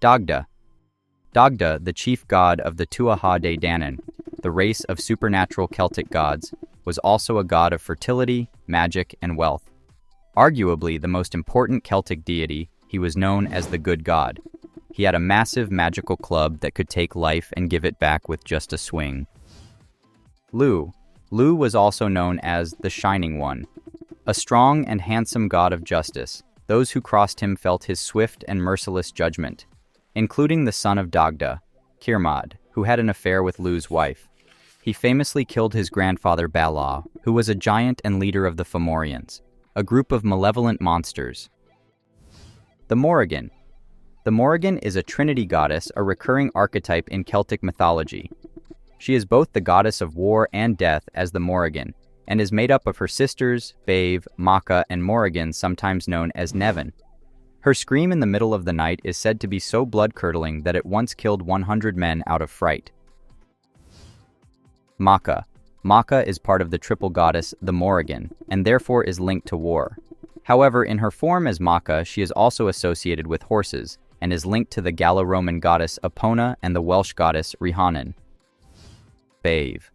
Dagda. Dagda, the chief god of the Tuatha De Danann, the race of supernatural Celtic gods, was also a god of fertility, magic, and wealth. Arguably the most important Celtic deity, he was known as the Good God. He had a massive magical club that could take life and give it back with just a swing. LLeu. LLeu was also known as the Shining One. A strong and handsome god of justice, those who crossed him felt his swift and merciless judgment, including the son of Dagda, Cirmad, who had an affair with LLeu's wife. He famously killed his grandfather Balaw, who was a giant and leader of the Fomorians, a group of malevolent monsters. The Morrigan. The Morrigan is a trinity goddess, a recurring archetype in Celtic mythology. She is both the goddess of war and death as the Morrigan, and is made up of her sisters, Bave, Macha, and Morrigan, sometimes known as Nevin. Her scream in the middle of the night is said to be so blood-curdling that it once killed 100 men out of fright. Macha. Macha is part of the triple goddess, the Morrigan, and therefore is linked to war. However, in her form as Macha, she is also associated with horses, and is linked to the Gallo-Roman goddess Epona and the Welsh goddess Rhiannon. Bave.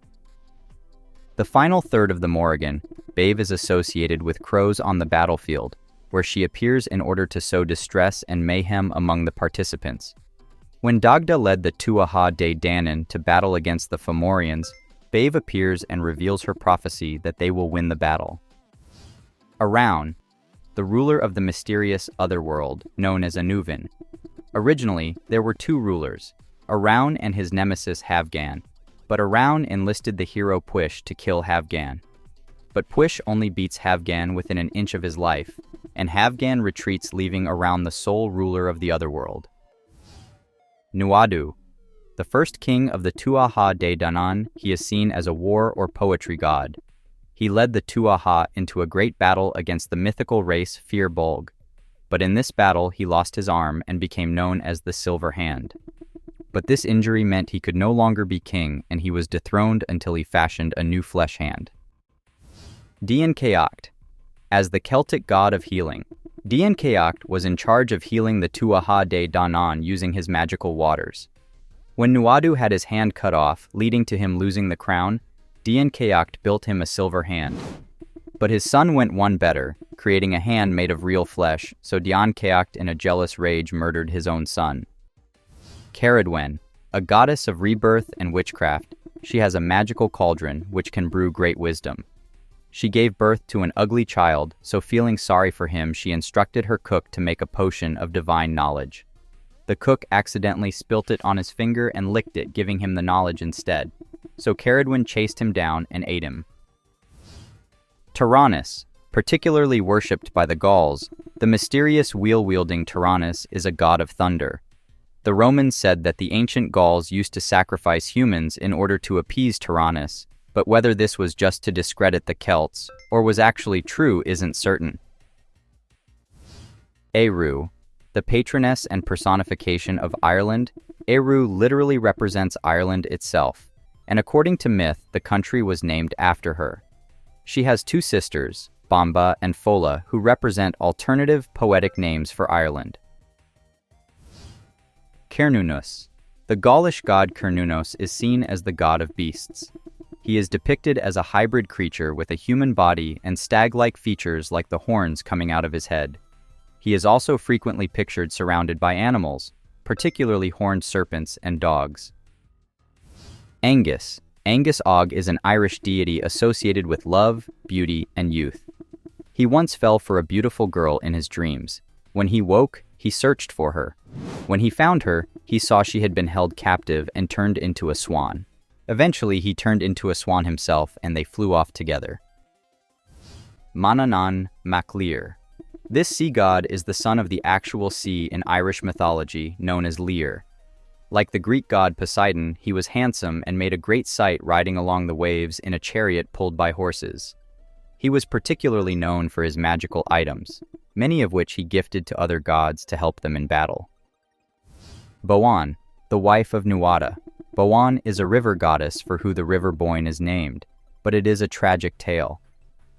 The final third of the Morrigan, Bave, is associated with crows on the battlefield, where she appears in order to sow distress and mayhem among the participants. When Dagda led the Tuatha De Danann to battle against the Fomorians, Bave appears and reveals her prophecy that they will win the battle. Ériu, the ruler of the mysterious otherworld, known as Annuvin. Originally, there were two rulers, Ériu and his nemesis Havgan, but Ériu enlisted the hero Puish to kill Havgan. But Puish only beats Havgan within an inch of his life, and Havgan retreats, leaving Ériu the sole ruler of the otherworld. Nuadu. The first king of the Tuatha De Danann, he is seen as a war or poetry god. He led the Tuatha into a great battle against the mythical race Fir Bolg, but in this battle he lost his arm and became known as the Silver Hand. But this injury meant he could no longer be king, and he was dethroned until he fashioned a new flesh hand. Dian Ceacht. As the Celtic god of healing, Dian Ceacht was in charge of healing the Tuatha De Danann using his magical waters. When Nuadu had his hand cut off, leading to him losing the crown, Dian Ceacht built him a silver hand. But his son went one better, creating a hand made of real flesh, so Dian Ceacht in a jealous rage murdered his own son. Ceridwen, a goddess of rebirth and witchcraft, she has a magical cauldron which can brew great wisdom. She gave birth to an ugly child, so feeling sorry for him, she instructed her cook to make a potion of divine knowledge. The cook accidentally spilt it on his finger and licked it, giving him the knowledge instead. So Ceridwen chased him down and ate him. Traitorous, particularly worshipped by the Gauls, the mysterious wheel-wielding Traitorous is a god of thunder. The Romans said that the ancient Gauls used to sacrifice humans in order to appease Traitorous, but whether this was just to discredit the Celts, or was actually true, isn't certain. Ériu. The patroness and personification of Ireland, Ériu literally represents Ireland itself, and according to myth, the country was named after her. She has two sisters, Bamba and Fola, who represent alternative poetic names for Ireland. Cernunnos. The Gaulish god Cernunnos is seen as the god of beasts. He is depicted as a hybrid creature with a human body and stag-like features like the horns coming out of his head. He is also frequently pictured surrounded by animals, particularly horned serpents and dogs. Angus. Angus Og is an Irish deity associated with love, beauty, and youth. He once fell for a beautiful girl in his dreams. When he woke, he searched for her. When he found her, he saw she had been held captive and turned into a swan. Eventually, he turned into a swan himself, and they flew off together. Manannán mac Lir. This sea god is the son of the actual sea in Irish mythology, known as Lir. Like the Greek god Poseidon, he was handsome and made a great sight riding along the waves in a chariot pulled by horses. He was particularly known for his magical items, many of which he gifted to other gods to help them in battle. Boann, the wife of Nuada. Boann is a river goddess for who the river Boyne is named, but it is a tragic tale.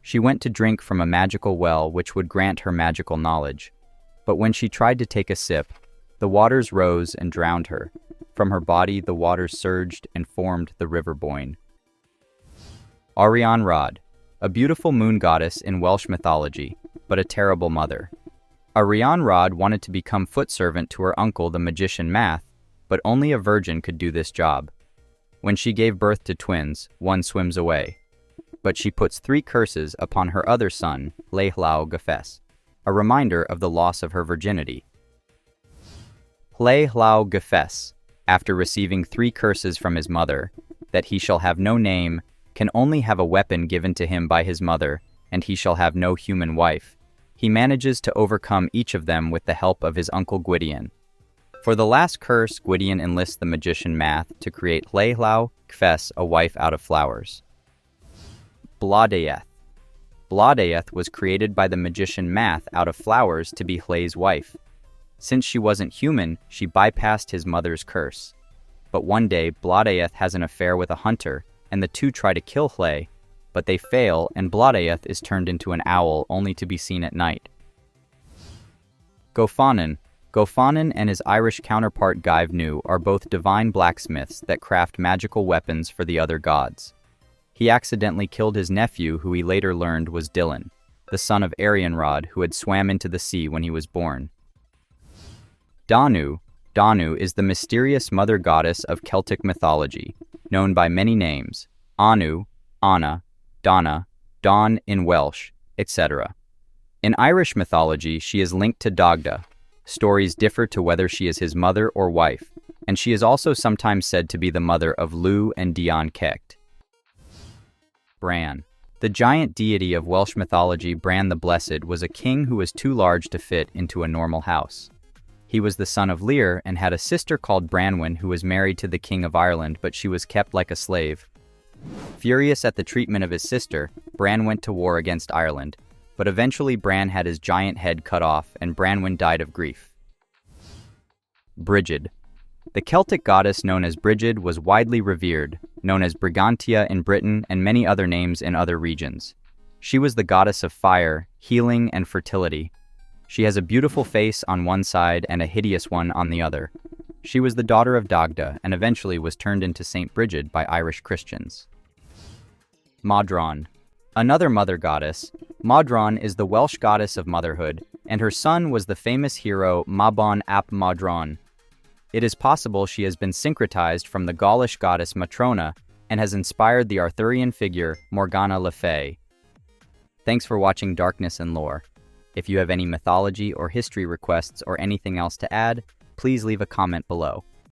She went to drink from a magical well which would grant her magical knowledge, but when she tried to take a sip, The waters rose and drowned her. From her body the waters surged and formed the river Boyne. Arian Rhod, a beautiful moon goddess in Welsh mythology, but a terrible mother. Arian Rhod wanted to become foot servant to her uncle the magician Math, but only a virgin could do this job. When she gave birth to twins, one swims away. But she puts 3 curses upon her other son, LLeu Gyffes, a reminder of the loss of her virginity. LLeu Gyffes, after receiving 3 curses from his mother, that he shall have no name, can only have a weapon given to him by his mother, and he shall have no human wife, he manages to overcome each of them with the help of his uncle Gwydion. For the last curse, Gwydion enlists the magician Math to create LLeu Gyffes a wife out of flowers. Blodeuedd. Blodeuedd was created by the magician Math out of flowers to be Llei's wife. Since she wasn't human, she bypassed his mother's curse. But one day, Blodeuedd has an affair with a hunter, and the two try to kill Lleu, but they fail, and Blodeuedd is turned into an owl only to be seen at night. Goffanon. Goffanon and his Irish counterpart Gyfnu are both divine blacksmiths that craft magical weapons for the other gods. He accidentally killed his nephew, who he later learned was Dylan, the son of Arianrhod, who had swam into the sea when he was born. Danu. Danu is the mysterious mother goddess of Celtic mythology, known by many names: Anu, Anna, Donna, Dawn in Welsh, etc. In Irish mythology, she is linked to Dagda. Stories differ to whether she is his mother or wife, and she is also sometimes said to be the mother of Lleu and Dian Cecht. Bran. The giant deity of Welsh mythology, Bran the Blessed, was a king who was too large to fit into a normal house. He was the son of Lir and had a sister called Branwen who was married to the King of Ireland, but she was kept like a slave. Furious at the treatment of his sister, Bran went to war against Ireland, but eventually Bran had his giant head cut off and Branwen died of grief. Brigid. The Celtic goddess known as Brigid was widely revered, known as Brigantia in Britain and many other names in other regions. She was the goddess of fire, healing, and fertility. She has a beautiful face on one side and a hideous one on the other. She was the daughter of Dagda and eventually was turned into Saint Brigid by Irish Christians. Modron. Another mother goddess, Modron is the Welsh goddess of motherhood, and her son was the famous hero Mabon ap Modron. It is possible she has been syncretized from the Gaulish goddess Matrona and has inspired the Arthurian figure Morgana le Fay. Thanks for watching Darkness and Lore. If you have any mythology or history requests or anything else to add, please leave a comment below.